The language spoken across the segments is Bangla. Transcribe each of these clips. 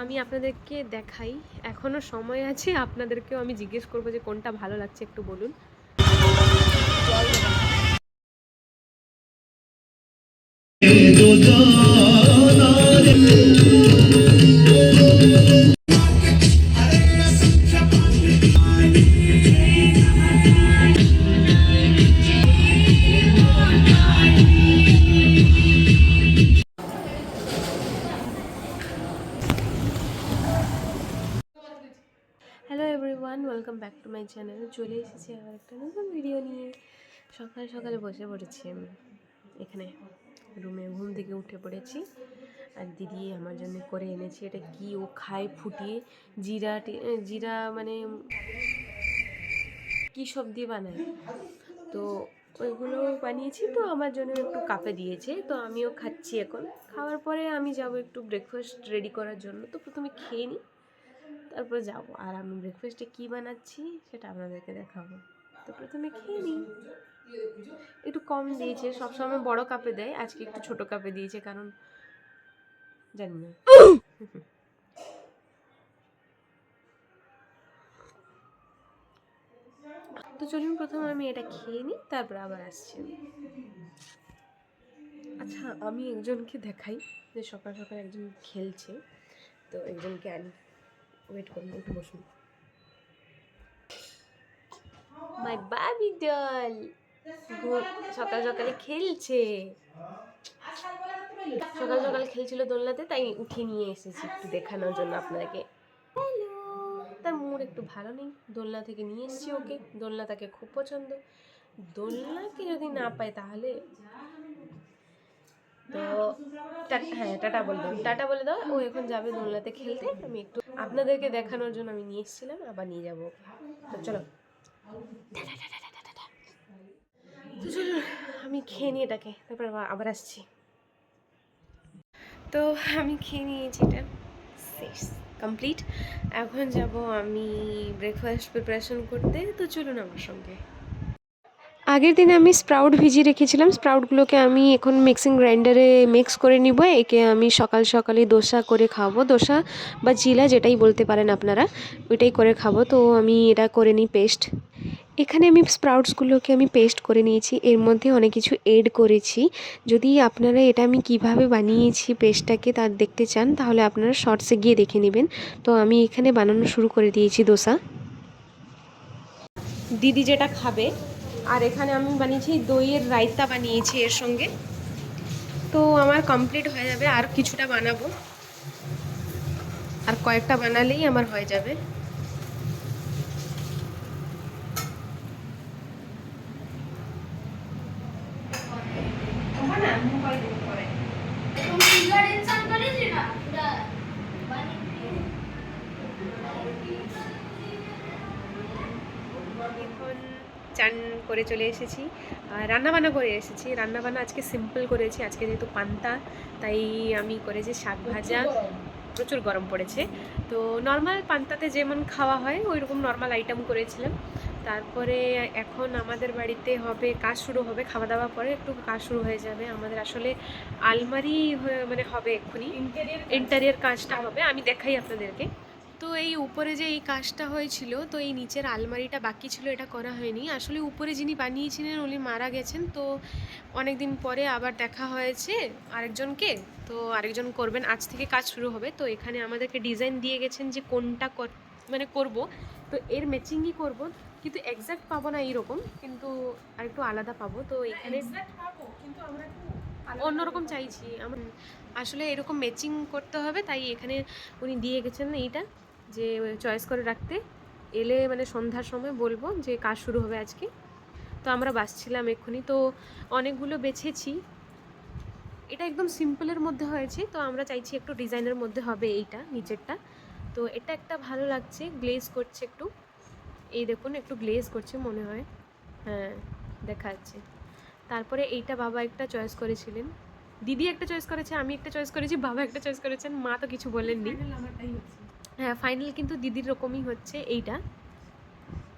আমি আপনাদেরকে দেখাই, এখনও সময় আছে, আপনাদেরকেও আমি জিজ্ঞেস করবো যে কোনটা ভালো লাগছে একটু বলুন। Hello everyone, welcome back to my channel. চলে এসেছি আবার একটা নতুন ভিডিও নিয়ে। সকাল সকালে বসে পড়েছি আমি এখানে রুমে, ঘুম থেকে উঠে পড়েছি। আর দিদি আমার জন্য করে এনেছে, এটা কি ও খায় ফুটিয়ে, জিরা মানে কী সব দিয়ে বানায়, তো ওইগুলো বানিয়েছি। তো আমার জন্য একটু কাপে দিয়েছে, তো আমিও খাচ্ছি। এখন খাওয়ার পরে আমি যাব একটু ব্রেকফাস্ট রেডি করার জন্য। তো প্রথমে খেয়ে নিই, তারপর যাব। আর আমি ব্রেকফাস্টে কী বানাচ্ছি সেটা আপনাদেরকে দেখাবো। তো প্রথমে খেয়ে নিই। একটু কম দিয়েছে, সবসময় বড় কাপে দেয়, আজকে একটু ছোট কাপে দিয়েছে, কারণ জানি না। তো চলুন প্রথমে আমি এটা খেয়ে নিই, তারপর আবার আসছি। আচ্ছা, আমি একজনকে দেখাই যে সকাল সকাল একজন খেলছে, তো একজনকে আনি। ওয়েট করুন, একটু বসুন। মাই বাবি ডল সকাল সকালে খেলছে, সকাল সকাল খেলছিল দোলনাতে, তাই উঠিয়ে নিয়ে এসেছি একটু দেখানোর জন্য আপনাদেরকে। হ্যালো, তার মুড একটু ভালো নেই, দোলনা থেকে নিয়ে এসেছি ওকে। দোলনা তাকে খুব পছন্দ, দোলনাকে যদি না পায় তাহলে তো হ্যাঁ টাটা বলে দাও, টাটা বলে দাও। ও এখন যাবে দোলনাতে খেলতে, আমি একটু আপনাদেরকে দেখানোর জন্য আমি নিয়ে এসেছিলাম, আবার নিয়ে যাবো। তো চলো, তো চলো আমি খেয়ে নিই এটাকে, তারপর আবার আসছি। তো আমি খেয়ে নিয়েছি, এটা শেষ, কমপ্লিট। এখন যাব আমি ব্রেকফাস্ট প্রিপারেশন করতে। তো চলুন আমার সঙ্গে। আগের দিনে আমি স্প্রাউট ভিজিয়ে রেখেছিলাম, স্প্রাউটগুলোকে আমি এখন মিক্সিং গ্রাইন্ডারে মিক্স করে নিব। একে আমি সকাল সকালে দোসা করে খাবো, দোসা বা চিলা যেটাই বলতে পারেন আপনারা, ওইটাই করে খাবো। তো আমি এটা করে নিই পেস্ট। এখানে আমি স্প্রাউটসগুলোকে আমি পেস্ট করে নিয়েছি, এর মধ্যে অনেক কিছু এড করেছি। যদি আপনারা এটা আমি কিভাবে বানিয়েছি পেস্টটাকে তা দেখতে চান, তাহলে আপনারা শর্টসে গিয়ে দেখে নেবেন। তো আমি এখানে বানানো শুরু করে দিয়েছি দোসা। দিদি যেটা খাবে, আর এখানে আমি বানিয়েছি দইয়ের রায়তা বানিয়েছি এর সঙ্গে। তো আমার কমপ্লিট হয়ে যাবে, আর কিছুটা বানাবো, আর কয়েকটা বানালেই আমার হয়ে যাবে। এখন চান করে চলে এসেছি, রান্নাবান্না করে এসেছি। রান্নাবান্না আজকে সিম্পল করেছি, আজকে যেহেতু পান্তা, তাই আমি করেছি শাক ভাজা। প্রচুর গরম পড়েছে, তো নর্মাল পান্তাতে যেমন খাওয়া হয় ওই রকম নর্মাল আইটেম করেছিলাম। তারপরে এখন আমাদের বাড়িতে হবে কাজ শুরু হবে, খাওয়া দাওয়া পরে একটু কাজ শুরু হয়ে যাবে আমাদের। আসলে আলমারি মানে হবে এক্ষুনি, ইন্টেরিয়র কাজটা হবে, আমি দেখাই আপনাদেরকে। তো এই উপরে যে এই কাজটা হয়েছিল, তো এই নিচের আলমারিটা বাকি ছিল, এটা করা হয়নি। আসলে উপরে যিনি বানিয়েছিলেন উনি মারা গেছেন, তো অনেক দিন পরে আবার দেখা হয়েছে আরেকজনকে, তো আরেকজন করবেন, আজ থেকে কাজ শুরু হবে। তো এখানে আমাদেরকে ডিজাইন দিয়ে গেছেন যে কোনটা মানে করব, তো এর ম্যাচিংই করব, কিন্তু এক্স্যাক্ট পাবো না এইরকম, কিন্তু আরেকটু আলাদা পাবো। তো এখানে অন্যরকম চাইছি আমার, আসলে এরকম ম্যাচিং করতে হবে, তাই এখানে উনি দিয়ে গেছেন এইটা, যে চয়েস করে রাখতে, এলে মানে সন্ধ্যার সময় বলবো যে কাজ শুরু হবে আজকে। তো আমরা বাসছিলাম এক্ষুনি, তো অনেকগুলো বেছেছি। এটা একদম সিম্পলের মধ্যে হয়েছে, তো আমরা চাইছি একটু ডিজাইনের মধ্যে হবে এইটা নিচেরটা। তো এটা একটা ভালো লাগছে, গ্লেজ করছে একটু, এই দেখুন একটু গ্লেজ করছে মনে হয়, হ্যাঁ দেখা যাচ্ছে। তারপরে এইটা বাবা একটা চয়েস করেছিলেন, দিদি একটা চয়েস করেছে, আমি একটা চয়েস করেছি, বাবা একটা চয়েস করেছেন, মা তো কিছু বলেননি। হ্যাঁ ফাইনাল কিন্তু দিদির রকমই হচ্ছে এইটা।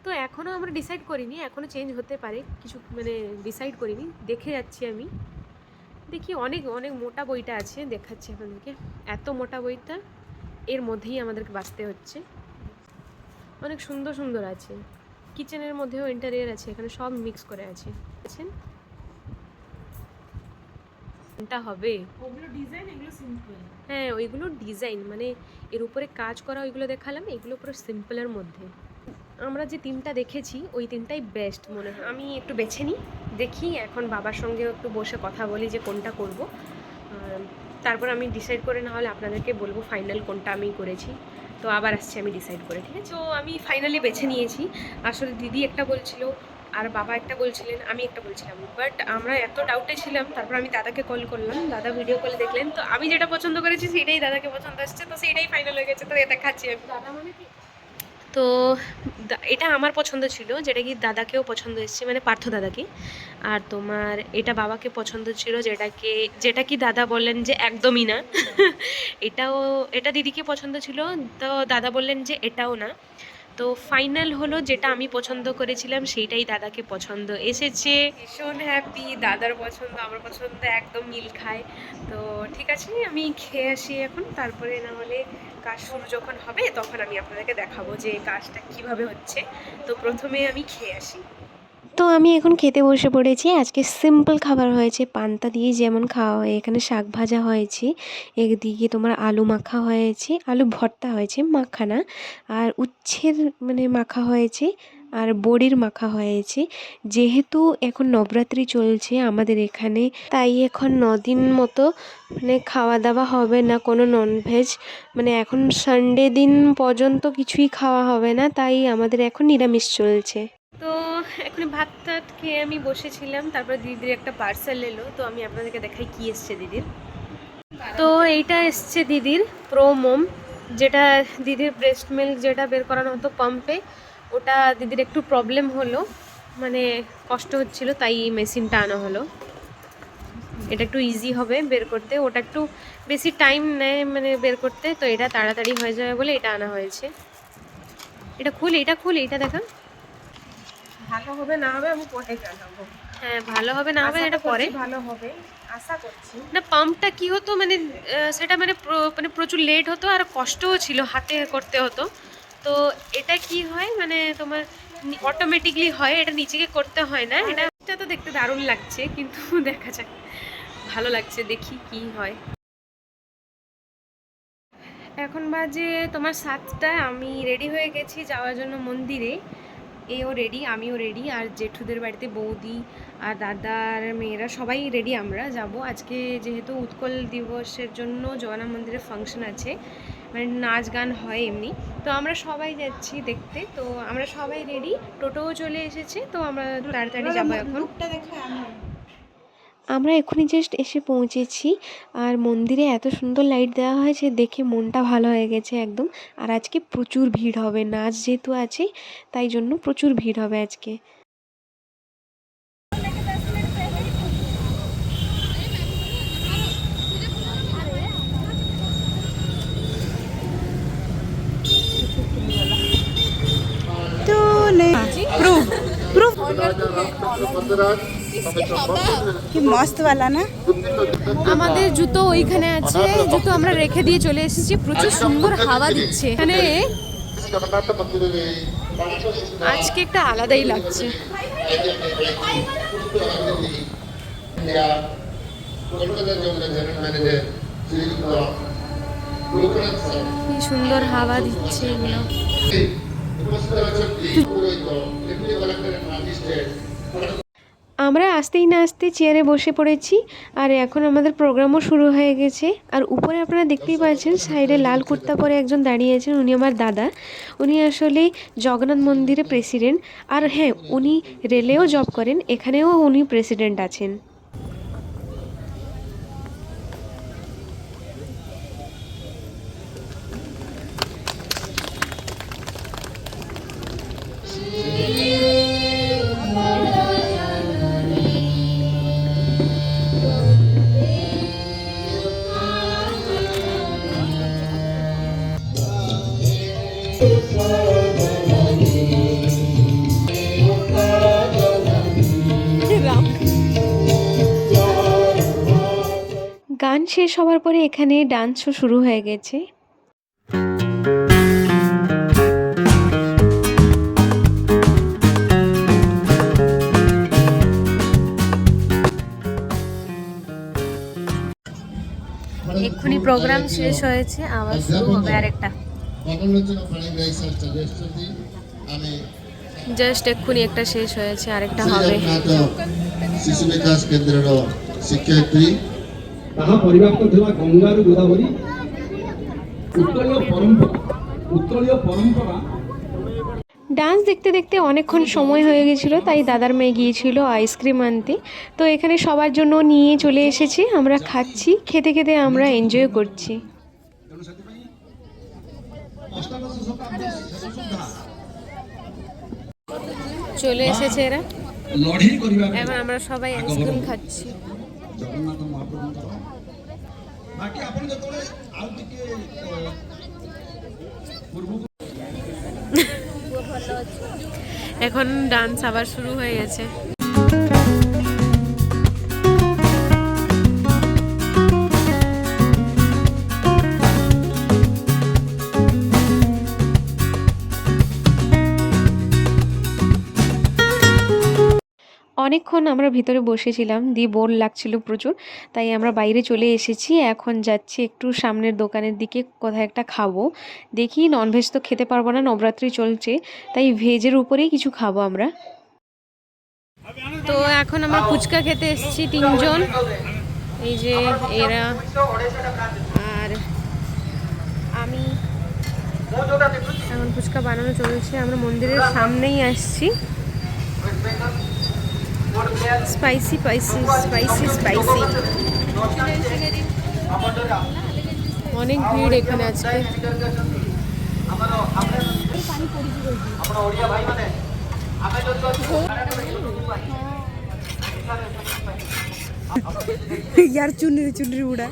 তো এখনও আমরা ডিসাইড করিনি, এখনও চেঞ্জ হতে পারে কিছু, মানে ডিসাইড করিনি, দেখে যাচ্ছি আমি। দেখি অনেক অনেক মোটা বইটা আছে, দেখাচ্ছি আপনাদেরকে, এত মোটা বইটা, এর মধ্যেই আমাদেরকে বাঁচতে হচ্ছে। অনেক সুন্দর সুন্দর আছে, কিচেনের মধ্যেও ইন্টেরিয়র আছে, এখানে সব মিক্স করে আছে। দেখছেন কোনটা হবে? ওগুলো ডিজাইন, এগুলো সিম্পল। হ্যাঁ, ওইগুলো ডিজাইন, মানে এর উপরে কাজ করা ওইগুলো দেখালাম, এগুলো পুরো সিম্পলের মধ্যে। আমরা যে তিনটা দেখেছি ওই তিনটাই বেস্ট মনে হয়। আমি একটু বেছে নিই, দেখি এখন বাবার সঙ্গে একটু বসে কথা বলি যে কোনটা করব, তারপর আমি ডিসাইড করে না হলে আপনাদেরকে বলবো ফাইনাল কোনটা আমি করেছি। তো আবার আসছি আমি ডিসাইড করে, ঠিক আছে? তো আমি ফাইনালি বেছে নিয়েছি। আসলে দিদি একটা বলছিল আর বাবা একটা বলছিলেন, আমি একটা বলছিলাম, বাট আমরা এত ডাউটে ছিলাম, তারপর আমি দাদাকে কল করলাম, দাদা ভিডিও কলে দেখলেন, তো আমি যেটা পছন্দ করেছি সেটাই দাদাকে পছন্দ আসছে, তো সেইটাই ফাইনাল হয়ে গেছে। তো এটা খাচ্ছি আমি। দাদা মানে কি? তো এটা আমার পছন্দ ছিল, যেটা কি দাদাকেও পছন্দ এসছে, মানে পার্থ দাদাকে। আর তোমার এটা বাবাকে পছন্দ ছিল, যেটা কি দাদা বললেন যে একদমই না। এটা দিদিকে পছন্দ ছিল, তো দাদা বললেন যে এটাও না। তো ফাইনাল হলো যেটা আমি পছন্দ করেছিলাম সেইটাই দাদাকে পছন্দ এসেছে। ভীষণ হ্যাপি, দাদার পছন্দ আমার পছন্দ একদম মিল খায়। তো ঠিক আছে, আমি খেয়ে আসি এখন, তারপরে না হলে কাজ শুরু যখন হবে তখন আমি আপনাদেরকে দেখাবো যে কাজটা কিভাবে হচ্ছে। তো প্রথমে আমি খেয়ে আসি। তো আমি এখন খেতে বসে পড়েছি। আজকে সিম্পল খাবার হয়েছে, পান্তা দিয়ে যেমন খাওয়া হয়, এখানে শাক ভাজা হয়েছে, একদিকে তোমার আলু মাখা হয়েছে, আলু ভর্তা হয়েছে, মাখা না, আর উচ্ছের মানে মাখা হয়েছে, আর বড়ির মাখা হয়েছে। যেহেতু এখন নবরাত্রি চলছে আমাদের এখানে, তাই এখন 9 দিন মতো মানে খাওয়া দাওয়া হবে না কোনো ননভেজ, মানে এখন সানডে দিন পর্যন্ত কিছুই খাওয়া হবে না, তাই আমাদের এখন নিরামিষ চলছে। তো এখন ভাত টাত খেয়ে আমি বসেছিলাম, তারপর দিদির একটা পার্সেল এলো, তো আমি আপনাদেরকে দেখাই কি এসছে দিদির। তো এইটা এসছে দিদির প্রো মোম, যেটা দিদির ব্রেস্ট মিল্ক যেটা বের করানো হতো পাম্পে, ওটা দিদির একটু প্রবলেম হলো, মানে কষ্ট হচ্ছিল, তাই মেশিনটা আনা হলো। এটা একটু ইজি হবে বের করতে, ওটা একটু বেশি টাইম নেয় মানে বের করতে, তো এটা তাড়াতাড়ি হয়ে যাবে বলে এটা আনা হয়েছে। এটা খুলে এটা দেখা। ভালো হবে না হবে আমি পরে জানাবো। হ্যাঁ, ভালো হবে না হবে এটা পরে ভালো হবে আশা করছি। না। পাম্পটা কি হতো মানে সেটা মানে মানে প্রচুর লেট হতো আর কষ্টও ছিল, হাতে করতে হতো। তো এটা কি হয় মানে তোমার অটোমেটিকলি হয়, এটা নিচেকে করতে হয় না। এটা তো দেখতে দারুণ লাগছে, কিন্তু দেখা যাক, ভালো লাগছে, দেখি কি হয়। এখন বাজে তোমার 7টা, আমি রেডি হয়ে গেছি যাওয়ার জন্য মন্দিরে। এও রেডি, আমিও রেডি, আর জেঠুদের বাড়িতে বৌদি আর দাদার মেয়েরা সবাই রেডি। আমরা যাব আজকে, যেহেতু উৎকল দিবসের জন্য জগন্নাথ মন্দিরে ফাংশন আছে, মানে নাচ গান হয় এমনি, তো আমরা সবাই যাচ্ছি দেখতে। তো আমরা সবাই রেডি, টোটোও চলে এসেছে, তো আমরা তাড়াতাড়ি যাবো এখন। আমরা এখনই জাস্ট এসে পৌঁছেছি, আর মন্দিরে এত সুন্দর লাইট দেওয়া হয়েছে, দেখে মনটা ভালো হয়ে গেছে একদম। আর আজকে প্রচুর ভিড় হবে, নাচ যেহেতু আছে তাই জন্য প্রচুর ভিড় হবে আজকে। কি মস্ত वाला না। আমাদের জুতো ওইখানে আছে, জুতো আমরা রেখে দিয়ে চলে এসেছি। প্রচুর সুন্দর হাওয়া দিচ্ছে এখানে, আজকে একটা আলাদাই লাগছে। কি সুন্দর হাওয়া দিচ্ছে এগুলো। আমরা আসতেই না আসতে চেয়ারে বসে পড়েছি, আর এখন আমাদের প্রোগ্রামও শুরু হয়ে গেছে। আর উপরে আপনারা দেখতেই পাচ্ছেন সাইডে লাল কুর্তা পরে একজন দাঁড়িয়ে আছেন, উনি আমার দাদা। উনি আসলে জগন্নাথ মন্দিরে প্রেসিডেন্ট, আর হ্যাঁ উনি রেলেও জব করেন, এখানেও উনি প্রেসিডেন্ট আছেন। গান শেষ হওয়ার পরে এখানে ডান্সও শুরু হয়ে গেছে। এক্ষুনি প্রোগ্রাম শেষ হয়েছে, আবার শুরু হবে আরেকটা। জাস্ট এক্ষুনি একটা শেষ হয়েছে, আরেকটা হবে। শিশু বিকাশ কেন্দ্রের শিক্ষার্থী ତାହା ପରିବ୍ୟାପ୍ତ ଥିବା ଗଙ୍ଗାରୁ ଗୋଦାବରୀ ଉତ୍କଳୀୟ ପରମ୍ପରା। ডান্স দেখতে দেখতে অনেকক্ষণ সময় হয়ে গেছিলো, তাই দাদার মেয়ে গিয়েছিল আইসক্রিম আনতে। তো এখানে সবার জন্য নিয়ে চলে এসেছি, আমরা খাচ্ছি, খেতে খেতে আমরা এনজয় করছি। চলে এসেছে এরা, এখন আমরা সবাই আইসক্রিম খাচ্ছি। ଜଗନ୍ନାଥ ମହାପ୍ରଭୁଙ୍କର ବାକି ଆପଣ ଯେତେବେଳେ ଆଉ ଟିକେ ପୂର୍ବକୁ এখন ডান্স আবার শুরু হয়ে গেছে। অনেকক্ষণ আমরা ভিতরে বসেছিলাম, দিয়ে বোর লাগছিল প্রচুর, তাই আমরা বাইরে চলে এসেছি। এখন যাচ্ছি একটু সামনের দোকানের দিকে, কোথায় একটা খাবো। দেখি, ননভেজ তো খেতে পারবো না, নবরাত্রি চলছে, তাই ভেজের উপরেই কিছু খাবো আমরা। তো এখন আমরা ফুচকা খেতে এসেছি 3 জন, এই যে এরা আর আমি। এখন ফুচকা বানানো চলছে, আমরা মন্দিরের সামনেই আসছি। স্পাইসি স্পাইসি স্পাইসি স্পাইসি, অনেক ভিড় এখানে আজকে। ইয়ার চুনরি চুনরি উড়া,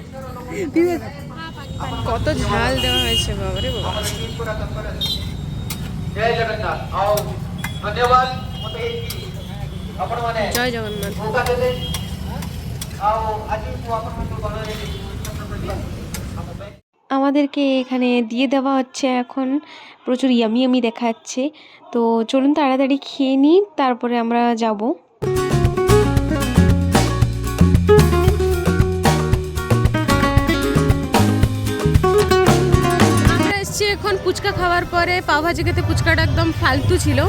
কত ঝাল দেওয়া হয়েছে, বাবারে বাবা। জয় জগন্নাথ। আমাদেরকে এখানে দিয়ে দেওয়া হচ্ছে এখন, প্রচুর ইয়ামি ইয়ামি দেখাচ্ছে। তো চলুন তাড়াতাড়ি খেয়ে নিই, তারপরে আমরা যাব। আমরা এসেছি এখন ফুচকা খাওয়ার পরে, পাওভাজি খেতে। ফুচকাটা একদম ফালতু ছিল।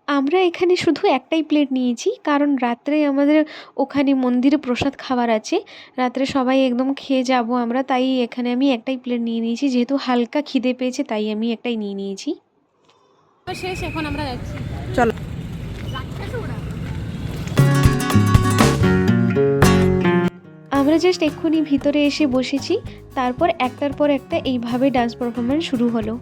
আমরা এখানে শুধু একটাই প্লেট নিয়েছি, কারণ রাত্রে আমাদের ওখানে মন্দিরে প্রসাদ খাবার আছে, রাত্রে সবাই একদম খেয়ে যাব আমরা, তাই এখানে আমি একটাই প্লেট নিয়ে নিয়েছি। যেহেতু হালকা খিদে পেয়েছে, তাই আমি একটাই নিয়ে নিয়েছি। শেষ, এখন আমরা যাচ্ছি, চলো। আমরা জাস্ট এক্ষুনি ভিতরে এসে বসেছি, তারপর একটার পর একটা এইভাবে ডান্স পারফরমেন্স শুরু হলো।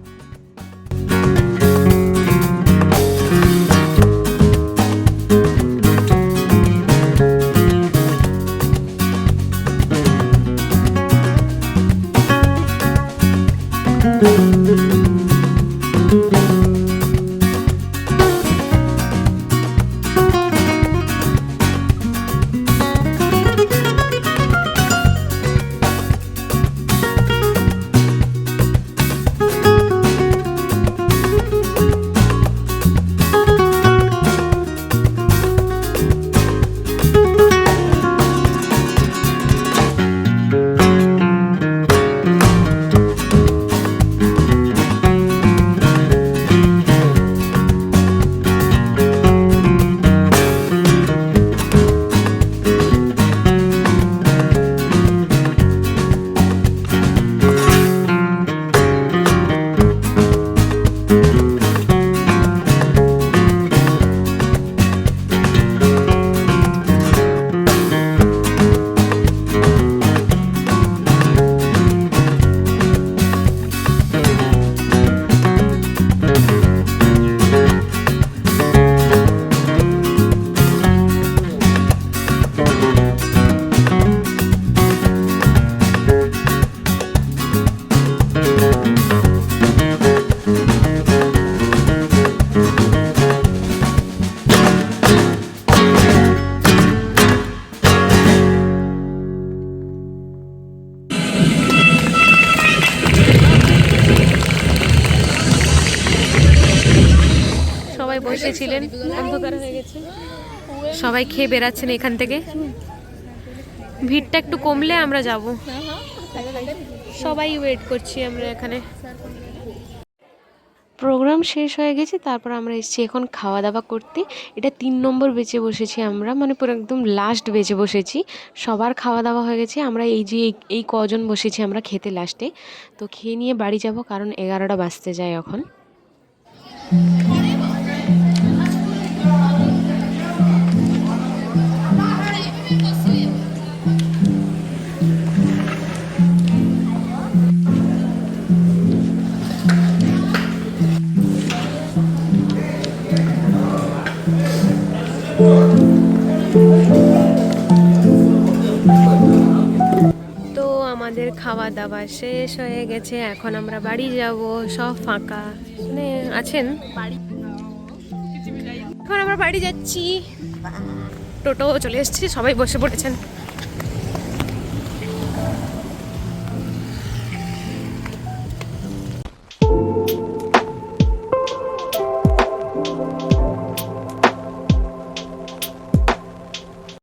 বসেছিলেন, অন্ধকার হয়ে গেছে, সবাই খেয়ে বেরাচ্ছেন এখান থেকে। ভিড়টা একটু কমলে আমরা যাব। সবাই ওয়েট করছি আমরা এখানে। প্রোগ্রাম শেষ হয়ে গেছে, তারপর আমরা এসেছি এখন খাওয়া দাওয়া করতে। এটা 3 নম্বর বেচে বসেছি আমরা, মানে পুরো একদম লাস্ট বেচে বসেছি। সবার খাওয়া দাওয়া হয়ে গেছে, আমরা এই কজন বসেছি আমরা খেতে লাস্টে। তো খেয়ে নিয়ে বাড়ি যাব, কারণ 11টা বাজতে যায় এখন। তো আমাদের খাওয়া দাওয়া শেষ হয়ে গেছে, এখন আমরা বাড়ি যাব। সব ফাঁকা, মানে আছেন বাড়ি। এখন আমরা বাড়ি যাচ্ছি, টোটো চলে এসেছি, সবাই বসে পড়েছেন।